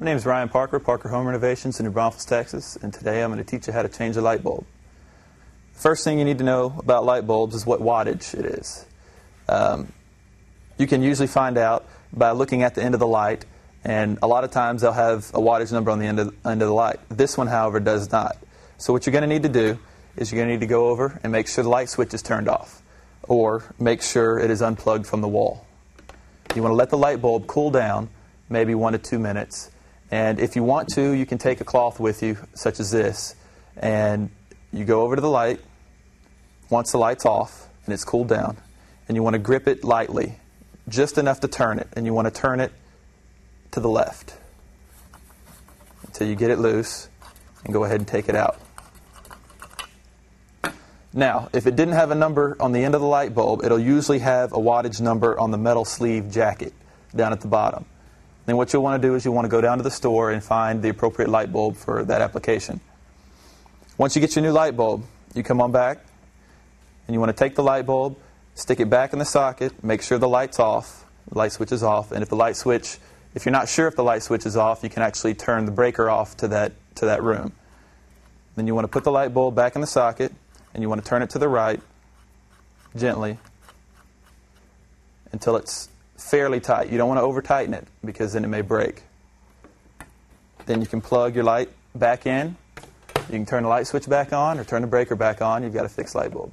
My name is Ryan Parker, Parker Home Renovations in New Braunfels, Texas, and today I'm going to teach you how to change a light bulb. The first thing you need to know about light bulbs is what wattage it is. You can usually find out by looking at the end of the light, and a lot of times they'll have a wattage number on the end of the light. This one, however, does not. So what you're going to need to do is you're going to need to go over and make sure the light switch is turned off, or make sure it is unplugged from the wall. You want to let the light bulb cool down, maybe 1 to 2 minutes. And if you want to, you can take a cloth with you, such as this, and you go over to the light once the light's off and it's cooled down, and you want to grip it lightly, just enough to turn it, and you want to turn it to the left until you get it loose, and go ahead and take it out. Now, if it didn't have a number on the end of the light bulb, it'll usually have a wattage number on the metal sleeve jacket down at the bottom. Then what you'll want to do is you want to go down to the store and find the appropriate light bulb for that application. Once you get your new light bulb, you come on back and you want to take the light bulb, stick it back in the socket, make sure the light's off, the light switch is off, and if you're not sure if the light switch is off, you can actually turn the breaker off to that room. Then you want to put the light bulb back in the socket and you want to turn it to the right gently until it's fairly tight. You don't want to over tighten it because then it may break. Then you can plug your light back in. You can turn the light switch back on or turn the breaker back on. You've got a fixed light bulb.